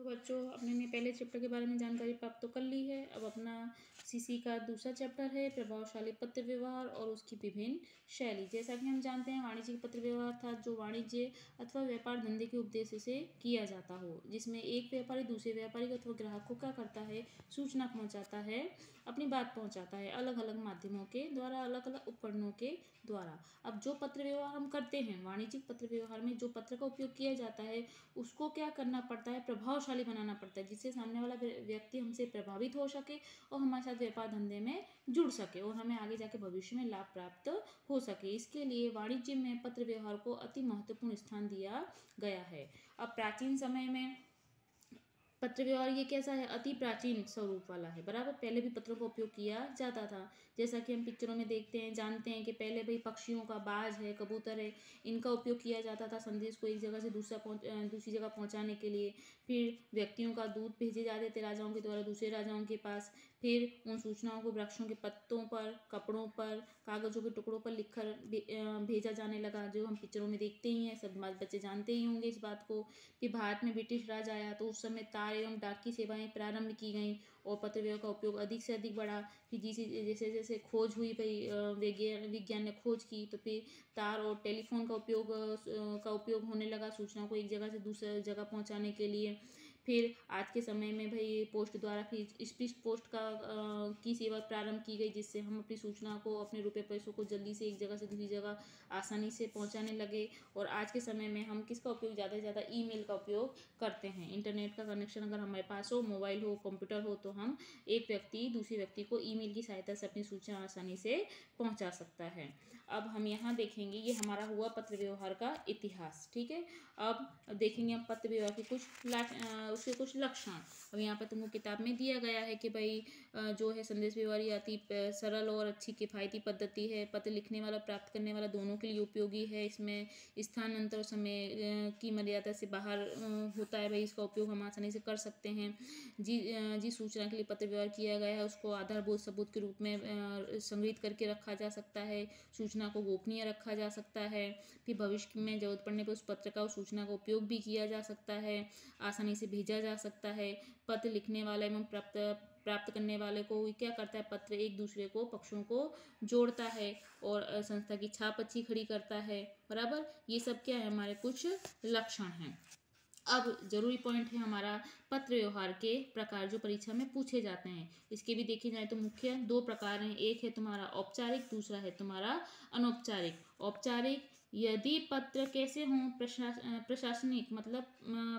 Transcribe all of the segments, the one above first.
बच्चों, अपने ने पहले चैप्टर के बारे में जानकारी प्राप्त तो कर ली है। अब अपना सीसी का दूसरा चैप्टर है प्रभावशाली पत्र व्यवहार और उसकी विभिन्न शैली। जैसा कि हम जानते हैं, वाणिज्यिक पत्र व्यवहार था जो वाणिज्य अथवा व्यापार धंधे के उद्देश्य से किया जाता हो, जिसमें एक व्यापारी दूसरे व्यापारी अथवा ग्राहक को क्या करता है, सूचना पहुंचाता है, अपनी बात पहुंचाता है अलग अलग माध्यमों के द्वारा, अलग अलग उपकरणों के द्वारा। अब जो पत्र व्यवहार हम करते हैं, वाणिज्यिक पत्र व्यवहार में जो पत्र का उपयोग किया जाता है उसको क्या करना पड़ता है, प्रभावशाली बनाना पड़ता है, जिससे सामने वाला व्यक्ति हमसे प्रभावित हो सके और हमारे साथ व्यापार धंधे में जुड़ सके और हमें आगे जाके भविष्य में लाभ प्राप्त हो सके। इसके लिए वाणिज्य में पत्र व्यवहार को अति महत्वपूर्ण स्थान दिया गया है। अब प्राचीन समय में पत्र व्यवहार ये कैसा है, अति प्राचीन स्वरूप वाला है। बराबर, पहले भी पत्रों का उपयोग किया जाता था। जैसा कि हम पिक्चरों में देखते हैं, जानते हैं कि पहले भाई पक्षियों का, बाज है, कबूतर है, इनका उपयोग किया जाता था संदेश को एक जगह से दूसरी जगह पहुंचाने के लिए। फिर व्यक्तियों का दूत भेजे जाते थे राजाओं के द्वारा दूसरे राजाओं के पास। फिर उन सूचनाओं को वृक्षों के पत्तों पर, कपड़ों पर, कागजों के टुकड़ों पर लिखकर भेजा जाने लगा, जो हम पिक्चरों में देखते ही हैं। सब बच्चे जानते ही होंगे इस बात को। फिर भारत में ब्रिटिश राज आया तो उस समय तार एवं डाक की सेवाएं प्रारंभ की गईं और पत्र व्यवहार का उपयोग अधिक से अधिक बढ़ा। फिर जैसे जैसे खोज हुई भाई, विज्ञान ने खोज की, तो फिर तार और टेलीफोन का उपयोग होने लगा सूचनाओं को एक जगह से दूसरी जगह पहुंचाने के लिए। फिर आज के समय में भाई पोस्ट द्वारा फिर स्पीड पोस्ट की सेवा प्रारंभ की गई, जिससे हम अपनी सूचना को, अपने रुपये पैसों को जल्दी से एक जगह से दूसरी जगह आसानी से पहुंचाने लगे। और आज के समय में हम किसका उपयोग ज़्यादा से ज़्यादा ईमेल का उपयोग करते हैं। इंटरनेट का कनेक्शन अगर हमारे पास हो, मोबाइल हो, कंप्यूटर हो, तो हम एक व्यक्ति दूसरे व्यक्ति को ईमेल की सहायता से अपनी सूचना आसानी से पहुंचा सकता है। अब हम यहाँ देखेंगे, ये हमारा हुआ पत्र व्यवहार का इतिहास। ठीक है, अब देखेंगे हम पत्र व्यवहार के उसके कुछ लक्षण। अब यहाँ पर तुमको किताब में दिया गया है कि भाई जो है संदेश व्यवहार ये अति सरल और अच्छी किफ़ायती पद्धति है। पत्र लिखने वाला प्राप्त करने वाला दोनों के लिए उपयोगी है। इसमें स्थान, अंतर, समय की मर्यादा से बाहर होता है भाई, इसका उपयोग हम आसानी से कर सकते हैं। जिस सूचना के लिए पत्र व्यवहार किया गया है उसको आधारभूत सबूत के रूप में संग्रहित करके रखा जा सकता है। सूचना को गोपनीय रखा जा सकता है। फिर भविष्य में जरूरत पड़ने पर उस पत्र का, उस सूचना का उपयोग भी किया जा सकता है, आसानी से भेजा जा सकता है। पत्र लिखने वाला एवं प्राप्त करने वाले को क्या करता है, पत्र एक दूसरे को, पक्षों को जोड़ता है और संस्था की छाप अच्छी खड़ी करता है। बराबर, ये सब क्या है, हमारे कुछ लक्षण हैं। अब जरूरी पॉइंट है हमारा पत्र व्यवहार के प्रकार जो परीक्षा में पूछे जाते हैं। इसके भी देखे जाए तो मुख्य दो प्रकार हैं, एक है तुम्हारा औपचारिक, दूसरा है तुम्हारा अनौपचारिक। औपचारिक, यदि पत्र कैसे हों, प्रशासनिक मतलब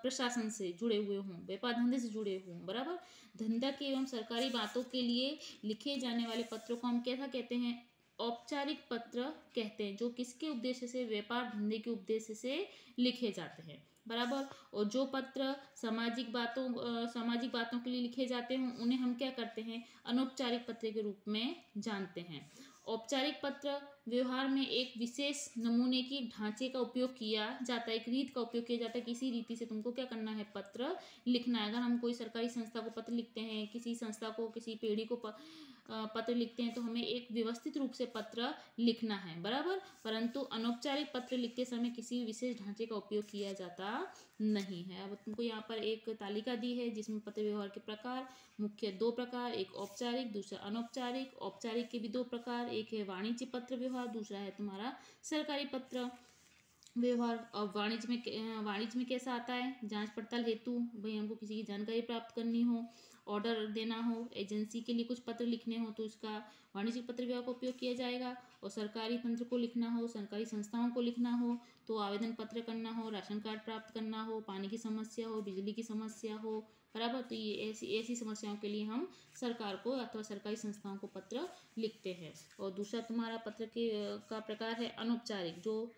प्रशासन से जुड़े हुए हों, व्यापार धंधे से जुड़े हों। बराबर, धंधा के एवं सरकारी बातों के लिए लिखे जाने वाले पत्रों को हम कैसा कहते हैं, औपचारिक पत्र कहते हैं, जो किसके उद्देश्य से, व्यापार धंधे के उद्देश्य से लिखे जाते हैं। बराबर, और जो पत्र सामाजिक बातों के लिए लिखे जाते हैं उन्हें हम क्या करते हैं, अनौपचारिक पत्र के रूप में जानते हैं। औपचारिक पत्र व्यवहार में एक विशेष नमूने की ढांचे का उपयोग किया जाता है, एक रीत का उपयोग किया जाता है। किसी रीति से तुमको क्या करना है, पत्र लिखना है। अगर हम कोई सरकारी संस्था को पत्र लिखते हैं, किसी संस्था को, किसी पीढ़ी को पत्र लिखते हैं, तो हमें एक व्यवस्थित रूप से पत्र लिखना है। बराबर, परंतु अनौपचारिक पत्र लिखते समय किसी विशेष ढांचे का उपयोग किया जाता नहीं है। अब तुमको यहाँ पर एक तालिका दी है जिसमें पत्र व्यवहार के प्रकार मुख्य दो प्रकार, एक औपचारिक, दूसरा अनौपचारिक। औपचारिक के भी दो प्रकार, एक है वाणिज्य पत्र व्यवहार, दूसरा है तुम्हारा सरकारी पत्र व्यवहार। और वाणिज्य में कैसा आता है, जांच पड़ताल हेतु, भाई हमको किसी की जानकारी प्राप्त करनी हो, ऑर्डर देना हो, एजेंसी के लिए कुछ पत्र लिखने हो, तो इसका वाणिज्यिक पत्र व्यवहार का उपयोग किया जाएगा। और सरकारी तंत्र को लिखना हो, सरकारी संस्थाओं को लिखना हो, तो आवेदन पत्र करना हो, राशन कार्ड प्राप्त करना हो, पानी की समस्या हो, बिजली की समस्या हो। बराबर, तो ये ऐसी समस्याओं के लिए हम सरकार को अथवा सरकारी संस्थाओं को पत्र लिखते हैं। और दूसरा तुम्हारा पत्र का प्रकार है अनौपचारिक, जो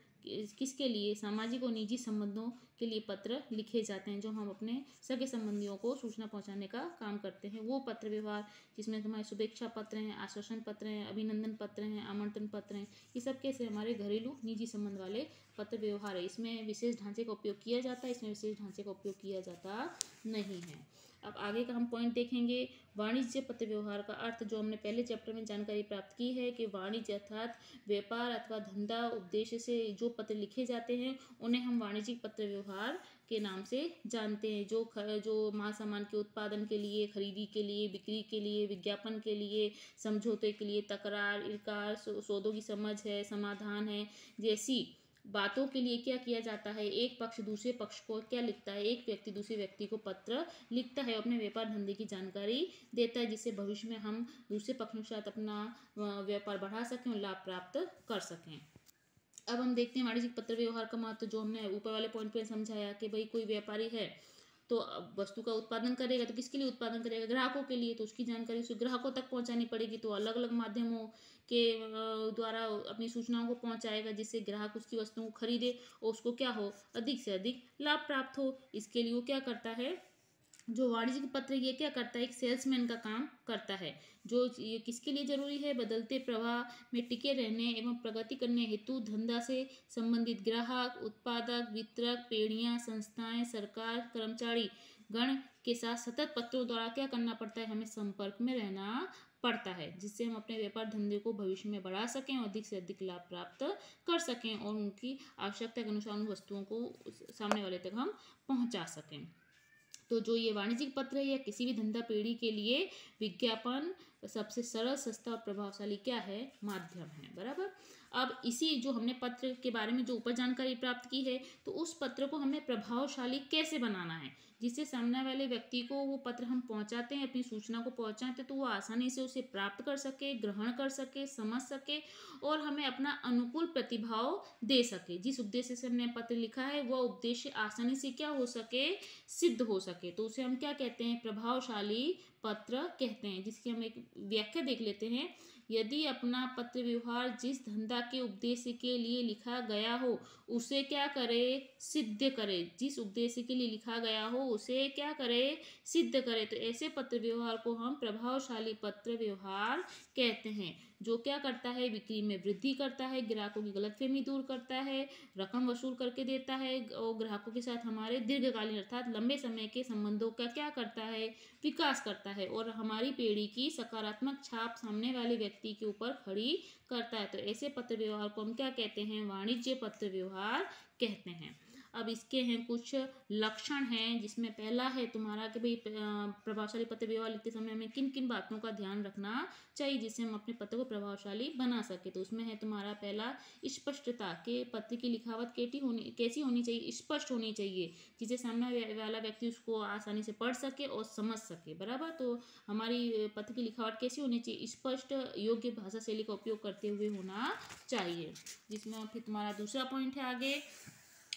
किसके लिए, सामाजिक और निजी संबंधों के लिए पत्र लिखे जाते हैं, जो हम अपने सगे संबंधियों को सूचना पहुंचाने का काम करते हैं। वो पत्र व्यवहार जिसमें तुम्हारे शुभेच्छा पत्र हैं, आश्वासन पत्र हैं, अभिनंदन पत्र हैं, आमंत्रण पत्र हैं, ये सब कैसे हमारे घरेलू निजी संबंध वाले पत्र व्यवहार है। इसमें विशेष ढांचे का उपयोग किया जाता है, इसमें विशेष ढांचे का उपयोग किया जाता नहीं है। अब आगे का हम पॉइंट देखेंगे, वाणिज्य पत्र व्यवहार का अर्थ, जो हमने पहले चैप्टर में जानकारी प्राप्त की है कि वाणिज्य अर्थात व्यापार अथवा धंधा उद्देश्य से जो पत्र लिखे जाते हैं उन्हें हम वाणिज्यिक पत्र व्यवहार के नाम से जानते हैं, जो माल सामान के उत्पादन के लिए, खरीदी के लिए, बिक्री के लिए, विज्ञापन के लिए, समझौते के लिए, तकरार, इनकार, सौदों की समझ है, समाधान है, जैसी बातों के लिए क्या किया जाता है, एक पक्ष दूसरे पक्ष को क्या लिखता है, एक व्यक्ति दूसरे व्यक्ति को पत्र लिखता है, अपने व्यापार धंधे की जानकारी देता है, जिससे भविष्य में हम दूसरे पक्ष के साथ अपना व्यापार बढ़ा सकें और लाभ प्राप्त कर सकें। अब हम देखते हैं वाणिज्यिक पत्र व्यवहार का महत्व, जो हमने ऊपर वाले पॉइंट पे समझाया कि भाई कोई व्यापारी है तो वस्तु का उत्पादन करेगा, तो किसके लिए उत्पादन करेगा, ग्राहकों के लिए, तो उसकी जानकारी उसे ग्राहकों तक पहुंचानी पड़ेगी, तो अलग अलग माध्यमों के द्वारा अपनी सूचनाओं को पहुंचाएगा, जिससे ग्राहक उसकी वस्तुओं को खरीदे और उसको क्या हो, अधिक से अधिक लाभ प्राप्त हो। इसके लिए वो क्या करता है, जो वाणिज्यिक पत्र ये क्या करता है, एक सेल्समैन का काम करता है, जो ये किसके लिए जरूरी है, बदलते प्रवाह में टिके रहने एवं प्रगति करने हेतु धंधा से संबंधित ग्राहक, उत्पादक, वितरक, पेढ़ियां, संस्थाएं, सरकार, कर्मचारी गण के साथ सतत पत्रों द्वारा क्या करना पड़ता है, हमें संपर्क में रहना पड़ता है, जिससे हम अपने व्यापार धंधे को भविष्य में बढ़ा सकें और अधिक से अधिक लाभ प्राप्त कर सकें और उनकी आवश्यकता के अनुसार उन वस्तुओं को सामने वाले तक हम पहुंचा सकें। तो जो ये वाणिज्यिक पत्र है या किसी भी धंधा पेढ़ी के लिए विज्ञापन सबसे सरल, सस्ता और प्रभावशाली क्या है, माध्यम है, बराबर। अब इसी जो हमने पत्र के बारे में जो ऊपर जानकारी प्राप्त की है, तो उस पत्र को हमें प्रभावशाली कैसे बनाना है, जिससे सामने वाले व्यक्ति को वो पत्र हम पहुंचाते हैं, अपनी सूचना को पहुंचाते हैं, तो वो आसानी से उसे प्राप्त कर सके, ग्रहण कर सके, समझ सके और हमें अपना अनुकूल प्रतिभाव दे सके। जिस उद्देश्य से हमने पत्र लिखा है वह उद्देश्य आसानी से क्या हो सके, सिद्ध हो सके, तो उसे हम क्या कहते हैं, प्रभावशाली पत्र कहते हैं। जिसकी हम एक व्याख्या देख लेते हैं। यदि अपना पत्र व्यवहार जिस धंधा के उद्देश्य के लिए लिखा गया हो उसे क्या करे, सिद्ध करे, जिस उद्देश्य के लिए लिखा गया हो उसे क्या करे, सिद्ध करे, तो ऐसे पत्र व्यवहार को हम प्रभावशाली पत्र व्यवहार कहते हैं। जो क्या करता है, बिक्री में वृद्धि करता है, ग्राहकों की गलतफहमी दूर करता है, रकम वसूल करके देता है और ग्राहकों के साथ हमारे दीर्घकालीन अर्थात लंबे समय के संबंधों का क्या करता है, विकास करता है और हमारी पीढ़ी की सकारात्मक छाप सामने वाले व्यक्ति के ऊपर खड़ी करता है। तो ऐसे पत्र व्यवहार को हम क्या कहते हैं, वाणिज्य पत्र व्यवहार कहते हैं। अब इसके हैं कुछ लक्षण हैं, जिसमें पहला है तुम्हारा कि भाई प्रभावशाली पत्र व्यवहार लिखते समय हमें किन किन बातों का ध्यान रखना चाहिए जिससे हम अपने पत्र को प्रभावशाली बना सके। तो उसमें है तुम्हारा पहला स्पष्टता, के पत्र की लिखावट कैसी होनी चाहिए, स्पष्ट होनी चाहिए, जिससे सामने वाला व्यक्ति उसको आसानी से पढ़ सके और समझ सके, बराबर। तो हमारी पत्र की लिखावट कैसी होनी चाहिए, स्पष्ट, योग्य भाषा शैली का उपयोग करते हुए होना चाहिए। जिसमें फिर तुम्हारा दूसरा पॉइंट है आगे,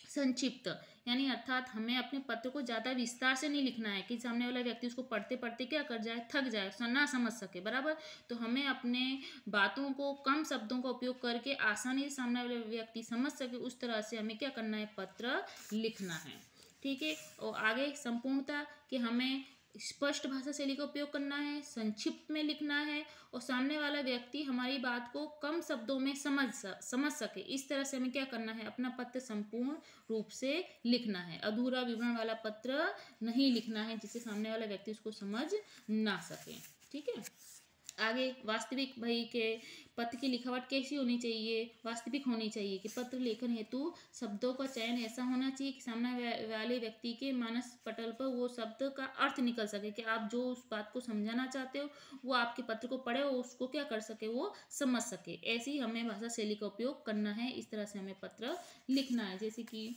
संक्षिप्त, यानी अर्थात हमें अपने पत्र को ज़्यादा विस्तार से नहीं लिखना है कि सामने वाला व्यक्ति उसको पढ़ते पढ़ते क्या कर जाए, थक जाए, ना समझ सके, बराबर। तो हमें अपने बातों को कम शब्दों का उपयोग करके आसानी से सामने वाला व्यक्ति समझ सके, उस तरह से हमें क्या करना है, पत्र लिखना है, ठीक है। और आगे संपूर्णता, कि हमें स्पष्ट भाषा शैली का उपयोग करना है, संक्षिप्त में लिखना है और सामने वाला व्यक्ति हमारी बात को कम शब्दों में समझ सके, इस तरह से हमें क्या करना है, अपना पत्र संपूर्ण रूप से लिखना है। अधूरा विवरण वाला पत्र नहीं लिखना है जिससे सामने वाला व्यक्ति उसको समझ ना सके, ठीक है। आगे वास्तविक, भाई के पत्र की लिखावट कैसी होनी चाहिए, वास्तविक होनी चाहिए, कि पत्र लेखन हेतु शब्दों का चयन ऐसा होना चाहिए कि सामने वाले व्यक्ति के मानस पटल पर वो शब्द का अर्थ निकल सके, कि आप जो उस बात को समझाना चाहते हो वो आपके पत्र को पढ़े और उसको क्या कर सके, वो समझ सके। ऐसी हमें भाषा शैली का उपयोग करना है, इस तरह से हमें पत्र लिखना है। जैसे कि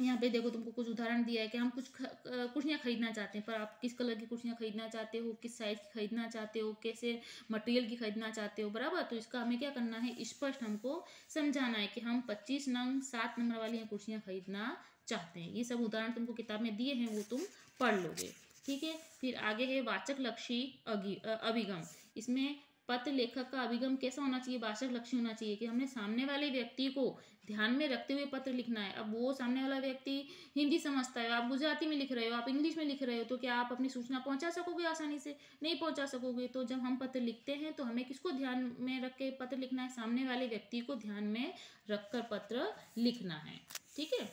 यहाँ पे देखो तुमको कुछ उदाहरण दिया है कि हम कुछ कुर्सियाँ खरीदना चाहते हैं, पर आप किस कलर की कुर्सियाँ खरीदना चाहते हो, किस साइज की खरीदना चाहते हो, कैसे मटेरियल की खरीदना चाहते हो, बराबर। तो इसका हमें क्या करना है, स्पष्ट हमको समझाना है कि हम 25 नंग 7 नंबर वाली कुर्सियाँ खरीदना चाहते हैं। ये सब उदाहरण तुमको किताब में दिए हैं, वो तुम पढ़ लोगे, ठीक है। फिर आगे है वाचक लक्षी अभिगम। इसमें पत्र लेखक का अभिगम कैसा होना चाहिए, वाचक लक्षी होना चाहिए, कि हमने सामने वाले व्यक्ति को ध्यान में रखते हुए पत्र लिखना है। अब वो सामने वाला व्यक्ति हिंदी समझता है, आप गुजराती में लिख रहे हो, आप इंग्लिश में लिख रहे हो, तो क्या आप अपनी सूचना पहुंचा सकोगे, आसानी से नहीं पहुंचा सकोगे। तो जब हम पत्र लिखते हैं तो हमें किसको ध्यान में रख के पत्र लिखना है, सामने वाले व्यक्ति को ध्यान में रखकर पत्र लिखना है, ठीक है।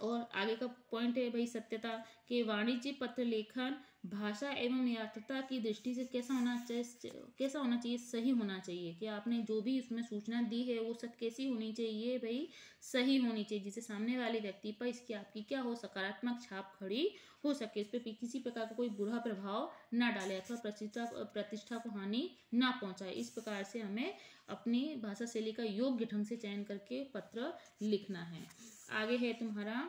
और आगे का पॉइंट है भाई सत्यता, कि वाणिज्य पत्र लेखन भाषा एवं यथार्थता की दृष्टि से कैसा होना चाहिए, सही होना चाहिए। कि आपने जो भी उसमें सूचना दी है वो सब कैसी होनी चाहिए भाई, सही होनी चाहिए, जिससे सामने वाले व्यक्ति पर इसकी आपकी क्या हो, सकारात्मक छाप खड़ी हो सके, इस पर किसी प्रकार का कोई बुरा प्रभाव ना डाले अथवा प्रतिष्ठा को हानि ना पहुंचाए। इस प्रकार से हमें अपनी भाषा शैली का योग्य ढंग से चयन करके पत्र लिखना है। आगे है तुम्हारा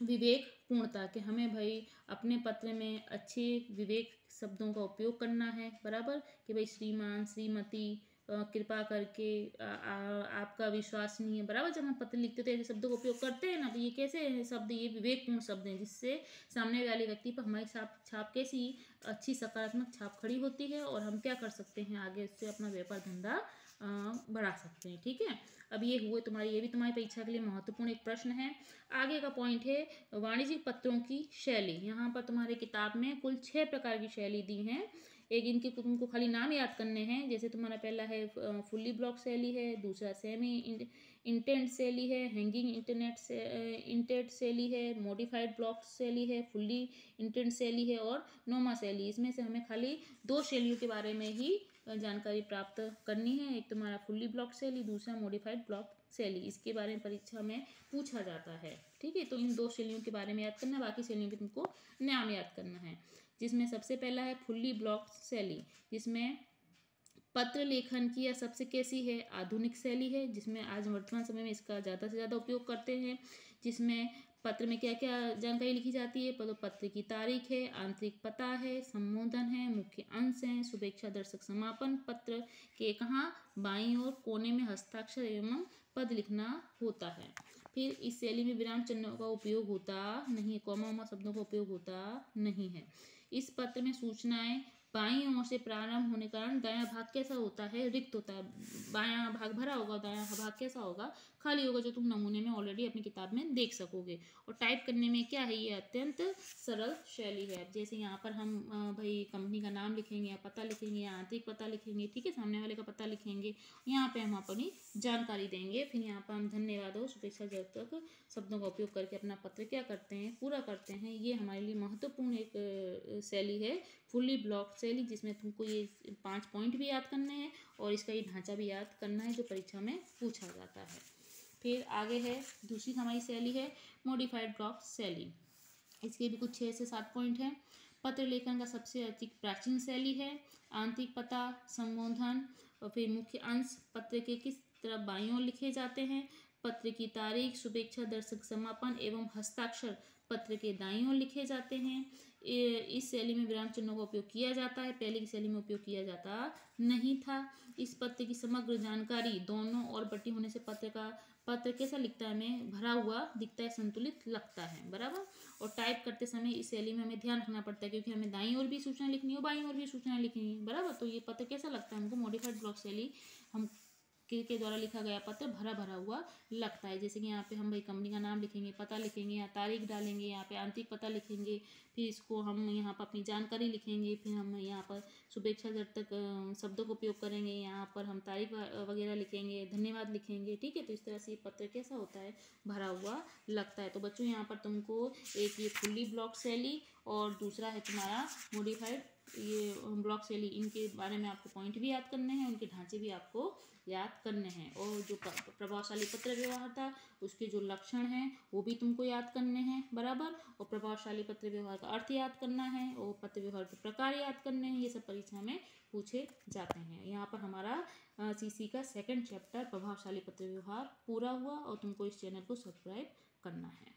विवेक पूर्णता, कि हमें भाई अपने पत्र में अच्छे विवेक शब्दों का उपयोग करना है, बराबर। कि भाई श्रीमान, श्रीमती, कृपा करके, आपका विश्वसनीय, बराबर। जब हम पत्र लिखते तो ऐसे शब्दों का उपयोग करते हैं ना, तो ये कैसे शब्द, ये विवेकपूर्ण शब्द हैं, जिससे सामने वाले व्यक्ति पर हमारी छाप कैसी अच्छी सकारात्मक छाप खड़ी होती है, और हम क्या कर सकते हैं, आगे उससे अपना व्यापार धंधा बढ़ा सकते हैं। ठीक है, अब ये हुए तुम्हारी, ये भी तुम्हारी परीक्षा के लिए महत्वपूर्ण एक प्रश्न है। आगे का पॉइंट है वाणिज्यिक पत्रों की शैली। यहाँ पर तुम्हारे किताब में कुल 6 प्रकार की शैली दी हैं। एक इनके तुमको खाली नाम याद करने हैं। जैसे तुम्हारा पहला है फुल्ली ब्लॉक शैली है, दूसरा सेमी इंटेंट शैली है, हैंगिंग इंटेंट शैली है, मॉडिफाइड ब्लॉक शैली है, फुल्ली इंटेंट शैली है और नोमा शैली। इसमें से हमें खाली 2 शैलियों के बारे में ही जानकारी प्राप्त करनी है। एक तुम्हारा फुल्ली ब्लॉक शैली, दूसरा मॉडिफाइड ब्लॉक शैली। इसके बारे में परीक्षा में पूछा जाता है। ठीक है, तो इन 2 शैलियों के बारे में याद करना, बाकी शैलियों के तुमको नाम याद करना है। जिसमें सबसे पहला है फुल्ली ब्लॉक शैली, जिसमें पत्र लेखन की यह सबसे कैसी है, आधुनिक शैली है, जिसमें आज वर्तमान समय में इसका ज़्यादा से ज़्यादा उपयोग करते हैं। जिसमें पत्र में क्या क्या जानकारी लिखी जाती है, पत्र की तारीख है, आंतरिक पता है, संबोधन है, मुख्य अंश है, शुभेच्छा दर्शक समापन, पत्र के कहाँ बाईं ओर कोने में हस्ताक्षर एवं पद लिखना होता है। फिर इस शैली में विराम चिन्हों का उपयोग होता नहीं, कॉमा शब्दों का उपयोग होता नहीं है। इस पत्र में सूचनाएं बाईं ओर से प्रारंभ होने के कारण दायां भाग कैसा होता है, रिक्त होता है। बायां भाग भरा होगा, दायां भाग कैसा होगा, खाली होगा, जो तुम नमूने में ऑलरेडी अपनी किताब में देख सकोगे। और टाइप करने में क्या है, ये अत्यंत सरल शैली है। जैसे यहाँ पर हम भाई कंपनी का नाम लिखेंगे या पता लिखेंगे या आंतरिक पता लिखेंगे, ठीक है, सामने वाले का पता लिखेंगे, यहाँ पे हम अपनी जानकारी देंगे। फिर यहाँ पर हम धन्यवाद हो, शुभेच्छा तक शब्दों का उपयोग करके अपना पत्र क्या करते हैं, पूरा करते हैं। ये हमारे लिए महत्वपूर्ण एक शैली है, फुल्ली ब्लॉक शैली, जिसमें तुमको ये 5 पॉइंट भी याद करने हैं और इसका ये ढांचा भी याद करना है, जो परीक्षा में पूछा जाता है। फिर आगे है दूसरी हमारी शैली है मॉडिफाइड ब्लॉक शैली। इसके भी कुछ 6 से 7 पॉइंट हैं। पत्र लेखन का सबसे अधिक प्राचीन शैली है। आंतरिक पता, संबोधन और फिर मुख्य अंश पत्र के किस तरफ बाईं ओर लिखे जाते हैं। पत्र की तारीख, शुभेच्छा दर्शक समापन एवं हस्ताक्षर पत्र के दाईं ओर लिखे जाते हैं। इस शैली में विराम चिन्हों का उपयोग किया जाता है, पहले की शैली में उपयोग किया जाता नहीं था। इस पत्र की समग्र जानकारी दोनों ओर बटी होने से पत्र कैसा लिखता है, हमें भरा हुआ दिखता है, संतुलित लगता है, बराबर। और टाइप करते समय इस शैली में हमें ध्यान रखना पड़ता है, क्योंकि हमें दाईं ओर भी सूचना लिखनी है, बाईं ओर भी सूचना लिखनी है, बराबर। तो ये पत्र कैसा लगता है हमको, मॉडिफाइड ब्लॉक शैली हम के द्वारा लिखा गया पत्र भरा भरा हुआ लगता है। जैसे कि यहाँ पे हम भाई कंपनी का नाम लिखेंगे, पता लिखेंगे, यहाँ तारीख डालेंगे, यहाँ पे आंतरिक पता लिखेंगे, फिर इसको हम यहाँ पर अपनी जानकारी लिखेंगे, फिर हम यहाँ पर शुभेच्छा तक शब्दों का उपयोग करेंगे, यहाँ पर हम तारीख वगैरह लिखेंगे, धन्यवाद लिखेंगे, ठीक है। तो इस तरह से ये पत्र कैसा होता है, भरा हुआ लगता है। तो बच्चों यहाँ पर तुमको एक ये फुल्ली ब्लॉक शैली और दूसरा है तुम्हारा मॉडिफाइड ये ब्लॉक शैली, इनके बारे में आपको पॉइंट भी याद करने हैं, उनके ढांचे भी आपको याद करने हैं। और जो प्रभावशाली पत्र व्यवहार था उसके जो लक्षण हैं वो भी तुमको याद करने हैं, बराबर। और प्रभावशाली पत्र व्यवहार का अर्थ याद करना है और पत्र व्यवहार के प्रकार याद करने हैं। ये सब परीक्षा में पूछे जाते हैं। यहाँ पर हमारा सीसी का 2nd चैप्टर प्रभावशाली पत्र व्यवहार पूरा हुआ और तुमको इस चैनल को सब्सक्राइब करना है।